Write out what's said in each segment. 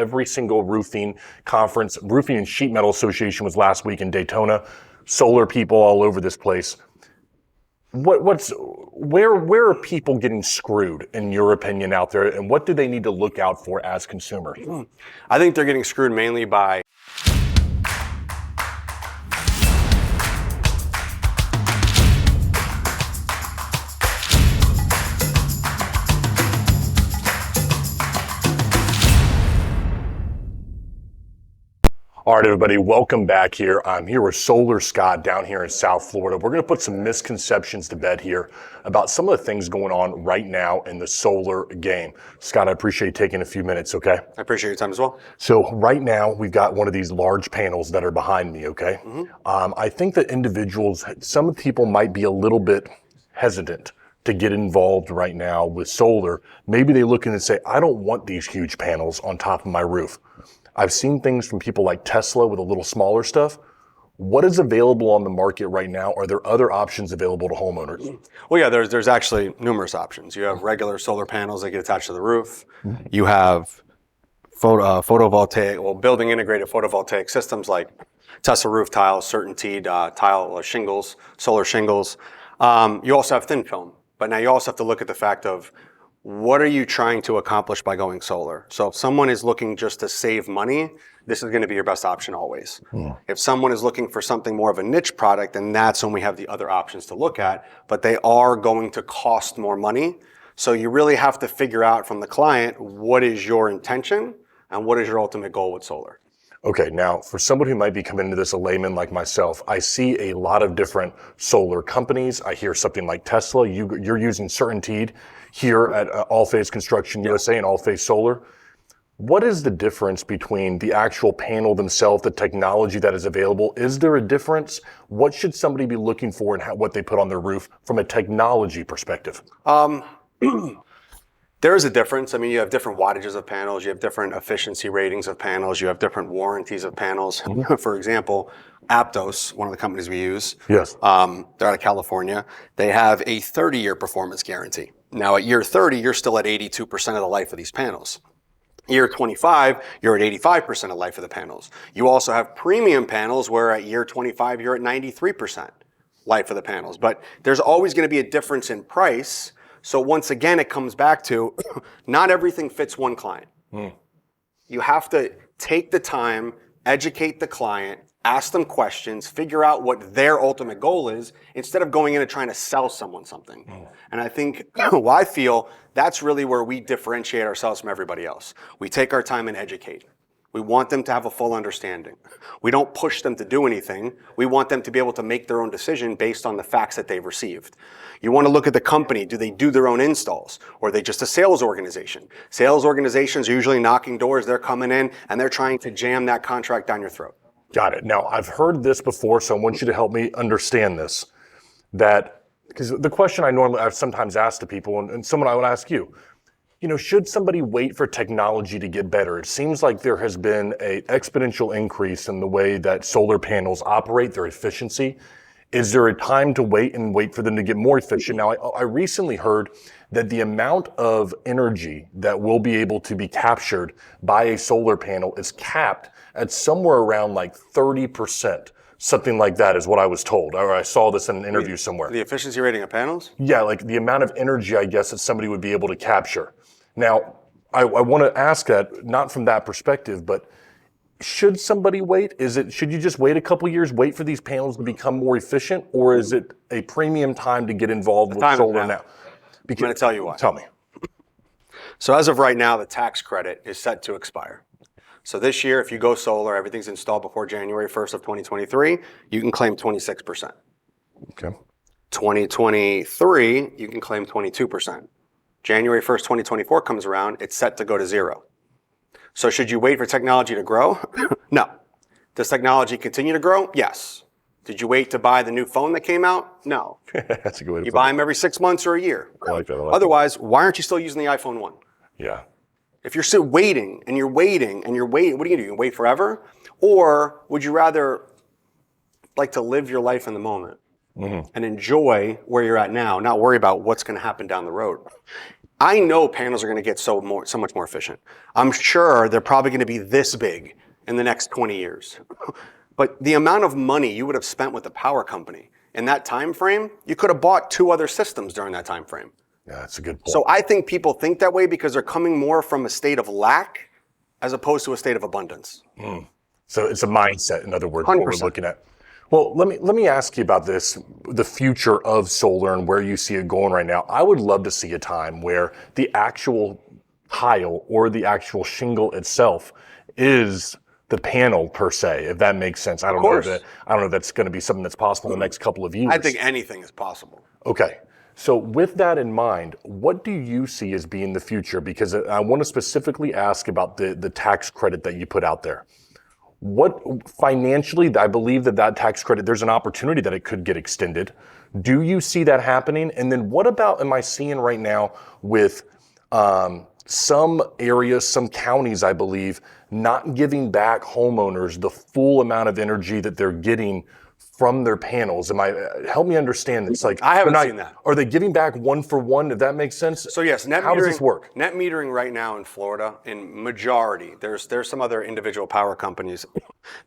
every single roofing conference. Roofing and Sheet Metal Association was last week in Daytona. Solar people all over this place. Where are people getting screwed, in your opinion, out there, and what do they need to look out for as consumers? I think they're getting screwed mainly by All right, everybody, welcome back here. I'm here with Solar Scott down here in South Florida. We're going to put some misconceptions to bed here about some of the things going on right now in the solar game. Scott, I appreciate you taking a few minutes, okay? I appreciate your time as well. So right now, we've got one of these large panels that are behind me, okay? I think that individuals, some people might be a little bit hesitant to get involved right now with solar. Maybe they look in and say, I don't want these huge panels on top of my roof. I've seen things from people like Tesla with a little smaller stuff. What is available on the market right now? Are there other options available to homeowners? Well, yeah, there's actually numerous options. You have regular solar panels that get attached to the roof. You have photovoltaic, building integrated photovoltaic systems like Tesla roof tiles, CertainTeed tile shingles, solar shingles. You also have thin film, but now you also have to look at the fact of what are you trying to accomplish by going solar? So if someone is looking just to save money, this is going to be your best option always. If someone is looking for something more of a niche product, then that's when we have the other options to look at, but they are going to cost more money. So you really have to figure out from the client, what is your intention and what is your ultimate goal with solar? Okay, now for somebody who might be coming into this, a layman like myself, I see a lot of different solar companies. I hear something like Tesla. You're using CertainTeed here at All Phase Construction USA and All Phase Solar. What is the difference between the actual panel themselves, the technology that is available? Is there a difference? What should somebody be looking for in what they put on their roof from a technology perspective? There is a difference. I mean, you have different wattages of panels, you have different efficiency ratings of panels, you have different warranties of panels. For example, Aptos, one of the companies we use, Yes. they're out of California. They have a 30-year performance guarantee. Now, at year 30, you're still at 82% of the life of these panels. Year 25, you're at 85% of life of the panels. You also have premium panels where at year 25, you're at 93% life of the panels. But there's always going to be a difference in price. So once again, it comes back to not everything fits one client. You have to take the time, educate the client, ask them questions, figure out what their ultimate goal is instead of going in and trying to sell someone something. And I think, well, I feel that's really where we differentiate ourselves from everybody else. We take our time and educate. We want them to have a full understanding. We don't push them to do anything. We want them to be able to make their own decision based on the facts that they've received. You want to look at the company. Do they do their own installs? Or are they just a sales organization? Sales organizations are usually knocking doors. They're coming in and they're trying to jam that contract down your throat. Got it. Now, I've heard this before, so I want you to help me understand this. Because the question I've sometimes asked to people, and someone I would ask you, should somebody wait for technology to get better? It seems like there has been an exponential increase in the way that solar panels operate, their efficiency. Is there a time to wait for them to get more efficient? Now, I recently heard that the amount of energy that will be able to be captured by a solar panel is capped at somewhere around like 30%. Something like that is what I was told, or I saw this in an interview somewhere. The efficiency rating of panels? Yeah, like the amount of energy, I guess, that somebody would be able to capture. Now, I want to ask that, not from that perspective, but should somebody wait? Should you just wait a couple years, wait for these panels to become more efficient, or is it a premium time to get involved with solar now? I'm going to tell you why. Tell me. So as of right now, the tax credit is set to expire. So this year, if you go solar, everything's installed before January 1st of 2023, you can claim 26%. Okay. 2023, you can claim 22%. January 1st, 2024 comes around, it's set to go to zero. So should you wait for technology to grow? No. Does technology continue to grow? Yes. Did you wait to buy the new phone that came out? No. That's a good way to You buy them every 6 months or a year. I like that. Otherwise, why aren't you still using the iPhone 1? Yeah. If you're still waiting and you're waiting and you're waiting, what are you going to do? You wait forever? Or would you rather like to live your life in the moment and enjoy where you're at now, not worry about what's going to happen down the road? I know panels are going to get so much more efficient. I'm sure they're probably going to be this big in the next 20 years. But the amount of money you would have spent with the power company in that time frame, you could have bought 2 other systems during that time frame. Yeah, that's a good point. So I think people think that way because they're coming more from a state of lack as opposed to a state of abundance. So it's a mindset, in other words, what we're 100%. looking at. Well, let me ask you about this, the future of solar and where you see it going right now. I would love to see a time where the actual tile or the actual shingle itself is the panel per se, if that makes sense. I don't know if that's going to be something that's possible in the next couple of years. I think anything is possible. Okay. So with that in mind, what do you see as being the future? Because I want to specifically ask about the tax credit that you put out there. What financially, I believe that tax credit, there's an opportunity that it could get extended. Do you see that happening? And then what about, am I seeing right now with some areas, some counties, I believe, not giving back homeowners the full amount of energy that they're getting from their panels? Help me understand this. Like, I haven't seen that. Are they giving back 1 for 1? If that makes sense. So yes, how does this work? Net metering right now in Florida, in majority, there's some other individual power companies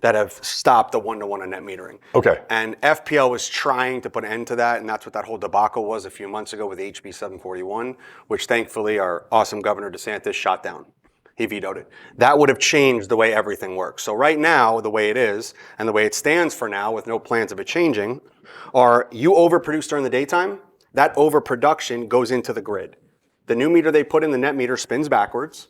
that have stopped the 1-to-1 on net metering. Okay. And FPL was trying to put an end to that, and that's what that whole debacle was a few months ago with HB 741, which thankfully our awesome Governor DeSantis shot down. He vetoed it. That would have changed the way everything works. So right now, the way it is, and the way it stands for now, with no plans of it changing, are you overproduce during the daytime, that overproduction goes into the grid. The new meter they put in, the net meter, spins backwards,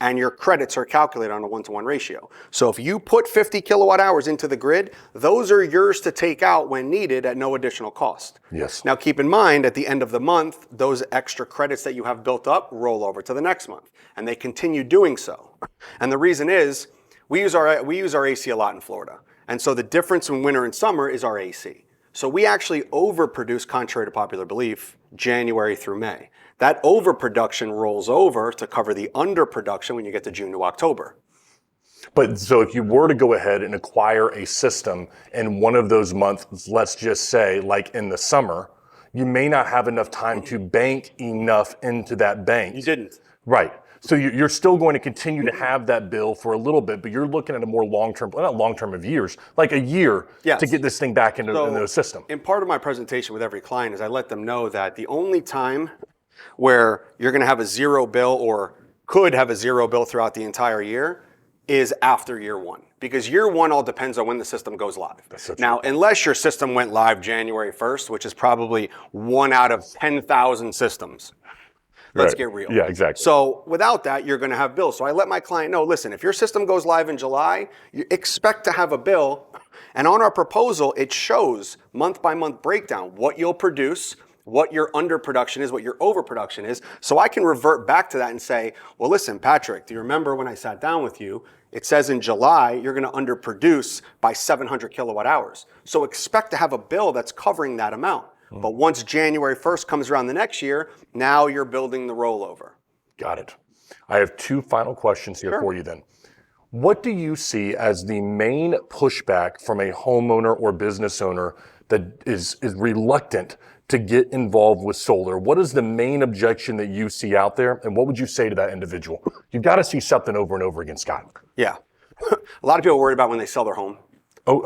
and your credits are calculated on a 1-to-1 ratio. So if you put 50 kilowatt hours into the grid, those are yours to take out when needed at no additional cost. Yes. Now keep in mind, at the end of the month, those extra credits that you have built up roll over to the next month, and they continue doing so. And the reason is, we use our AC a lot in Florida, and so the difference in winter and summer is our AC. So we actually overproduce, contrary to popular belief, January through May. That overproduction rolls over to cover the underproduction when you get to June to October. But so if you were to go ahead and acquire a system in one of those months, let's just say like in the summer, you may not have enough time to bank enough into that bank. You didn't. Right. So you're still going to continue to have that bill for a little bit, but you're looking at a more long-term, well, not long-term of years, like a year to get this thing back into the system. And part of my presentation with every client is I let them know that the only time where you're going to have a zero bill or could have a zero bill throughout the entire year is after year 1. Because year 1 all depends on when the system goes live. Now, unless your system went live January 1st, which is probably 1 out of 10,000 systems. Let's get real. Yeah, exactly. So without that, you're going to have bills. So I let my client know, listen, if your system goes live in July, you expect to have a bill. And on our proposal, it shows month by month breakdown, what you'll produce, what your underproduction is, what your overproduction is. So I can revert back to that and say, well, listen, Patrick, do you remember when I sat down with you? It says in July, you're going to underproduce by 700 kilowatt hours. So expect to have a bill that's covering that amount. But once January 1st comes around the next year, now you're building the rollover. Got it. I have 2 final questions here for you then. What do you see as the main pushback from a homeowner or business owner that is reluctant to get involved with solar? What is the main objection that you see out there? And what would you say to that individual? You've got to see something over and over again, Scott. Yeah. A lot of people are worried about when they sell their home. Oh,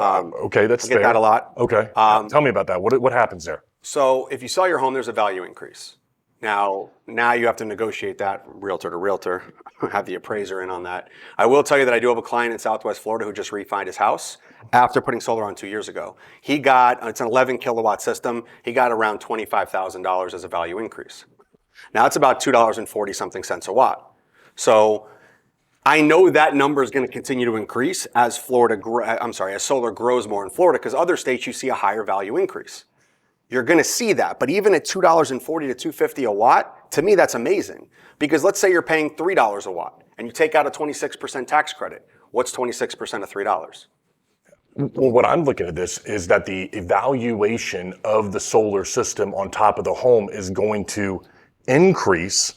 okay, that's fair. I get that a lot. Okay, tell me about that. What happens there? So if you sell your home, there's a value increase. Now you have to negotiate that realtor to realtor, have the appraiser in on that. I will tell you that I do have a client in Southwest Florida who just refined his house after putting solar on 2 years ago. He got, it's an 11 kilowatt system, he got around $25,000 as a value increase. Now it's about $2.40 something cents a watt. So I know that number is going to continue to increase as as solar grows more in Florida, because other states you see a higher value increase. You're going to see that. But even at $2.40 to $2.50 a watt, to me, that's amazing. Because let's say you're paying $3 a watt and you take out a 26% tax credit. What's 26% of $3? Well, what I'm looking at this is that the evaluation of the solar system on top of the home is going to increase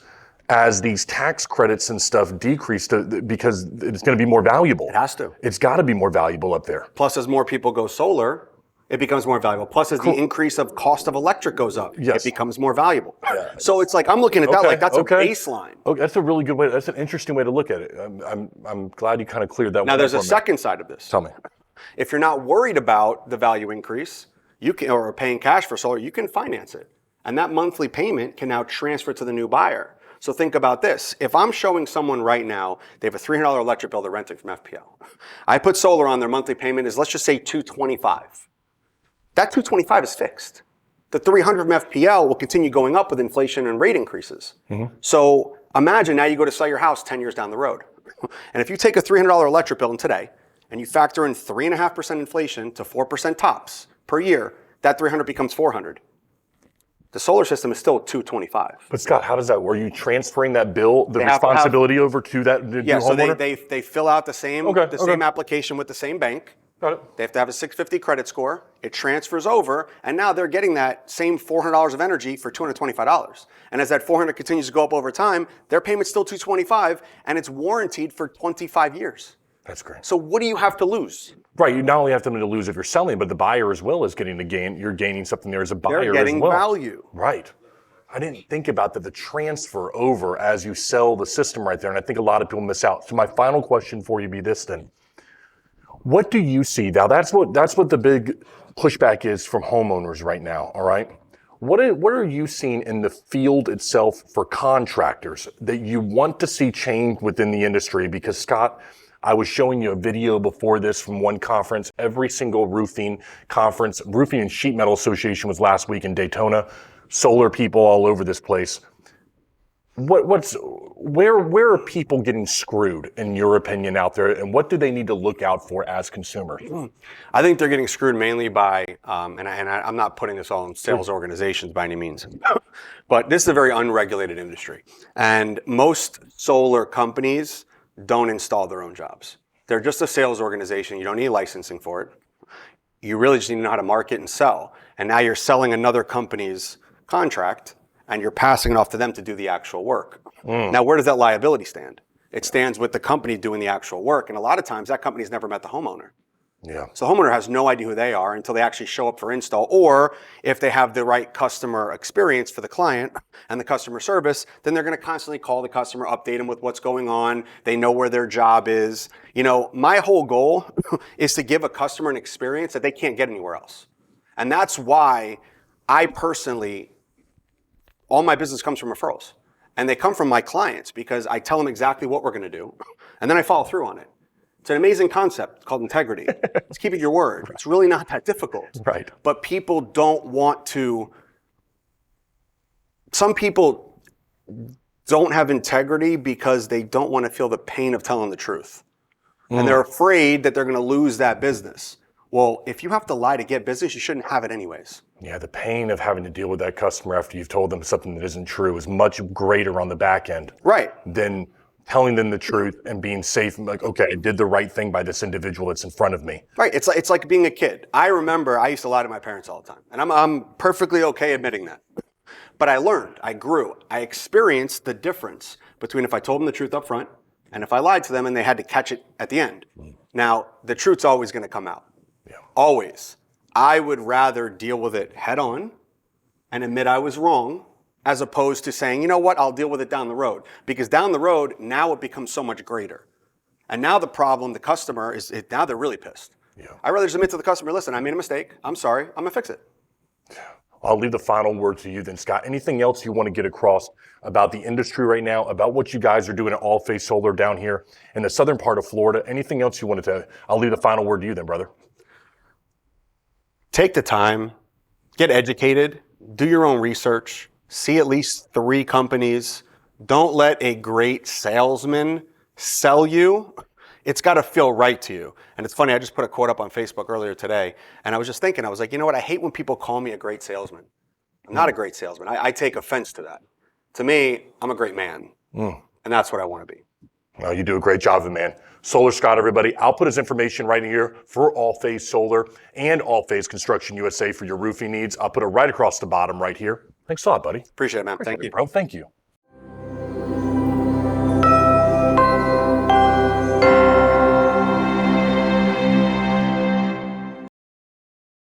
as these tax credits and stuff decrease because it's going to be more valuable. It has to. It's got to be more valuable up there. Plus, as more people go solar, it becomes more valuable. Plus, as the increase of cost of electric goes up, Yes. it becomes more valuable. So it's like, I'm looking at that like that's a baseline. Okay, that's a really good way. That's an interesting way to look at it. I'm glad you kind of cleared that. Now, one there's up a for me. second side of this. Tell me. If you're not worried about the value increase, you can, or paying cash for solar, you can finance it. And that monthly payment can now transfer to the new buyer. So think about this. If I'm showing someone right now, they have a $300 electric bill they're renting from FPL. I put solar on, their monthly payment is, let's just say $225. That $225 is fixed. The $300 from FPL will continue going up with inflation and rate increases. So imagine now you go to sell your house 10 years down the road. And if you take a $300 electric bill in today and you factor in 3.5% inflation to 4% tops per year, that $300 becomes $400. The solar system is still $225. But Scott, how does that work? Are you transferring that bill, the They have to responsibility over to that new Yeah, so homeowner? they fill out the same same application with the same bank. Got it. They have to have a 650 credit score. It transfers over, and now they're getting that same $400 of energy for $225. And as that $400 continues to go up over time, their payment's still $225, and it's warranted for 25 years. That's great. So what do you have to lose? Right, you not only have something to lose if you're selling, but the buyer as well is getting to gain. You're gaining something there as a buyer They're getting as well. value. Right. I didn't think about that, the transfer over as you sell the system right there, and I think a lot of people miss out. So my final question for you be this then. What do you see? Now that's what the big pushback is from homeowners right now, all right? What are you seeing in the field itself for contractors that you want to see change within the industry? Because Scott, I was showing you a video before this from one conference. Every single roofing conference, Roofing and Sheet Metal Association was last week in Daytona. Solar people all over this place. Where are people getting screwed in your opinion out there, and what do they need to look out for as consumers? I think they're getting screwed mainly by, I'm not putting this all in sales organizations by any means, but this is a very unregulated industry, and most solar companies don't install their own jobs. They're just a sales organization. You don't need licensing for it. You really just need to know how to market and sell. And now you're selling another company's contract, and you're passing it off to them to do the actual work. Now, where does that liability stand? It stands with the company doing the actual work, and a lot of times that company's never met the homeowner. Yeah. So the homeowner has no idea who they are until they actually show up for install, or if they have the right customer experience for the client and the customer service, then they're going to constantly call the customer, update them with what's going on. They know where their job is. You know, my whole goal is to give a customer an experience that they can't get anywhere else. And that's why I personally, all my business comes from referrals. And they come from my clients because I tell them exactly what we're going to do, and then I follow through on it. It's an amazing concept called integrity. It's keeping your word. It's really not that difficult. Right. But people don't want to, some people don't have integrity because they don't want to feel the pain of telling the truth. And they're afraid that they're going to lose that business. Well, if you have to lie to get business, you shouldn't have it anyways. Yeah, the pain of having to deal with that customer after you've told them something that isn't true is much greater on the back end. Right. Than telling them the truth and being safe and like, okay, I did the right thing by this individual that's in front of me. Right. It's like being a kid. I remember I used to lie to my parents all the time, and I'm perfectly okay admitting that. But I learned, I grew, I experienced the difference between if I told them the truth up front and if I lied to them and they had to catch it at the end. Now, the truth's always going to come out. Yeah. Always. I would rather deal with it head on and admit I was wrong, as opposed to saying, you know what, I'll deal with it down the road. Because down the road, now it becomes so much greater. And now the problem, the customer, now they're really pissed. Yeah. I'd rather just admit to the customer, listen, I made a mistake. I'm sorry. I'm going to fix it. I'll leave the final word to you then, Scott. Anything else you want to get across about the industry right now, about what you guys are doing at All Phase Solar down here in the southern part of Florida? Anything else you wanted to, I'll leave the final word to you then, brother. Take the time, get educated, do your own research, see at least 3 companies. Don't let a great salesman sell you. It's got to feel right to you. And it's funny, I just put a quote up on Facebook earlier today, and I was just thinking, I was like, you know what, I hate when people call me a great salesman. I'm not a great salesman. I take offense to that. To me, I'm a great man, and that's what I want to be. Well, you do a great job of it, man. Solar Scott, everybody. I'll put his information right here for All Phase Solar and All Phase Construction USA for your roofing needs. I'll put it right across the bottom right here. Thanks a lot, buddy. Appreciate it, man. Thank you. Bro, thank you.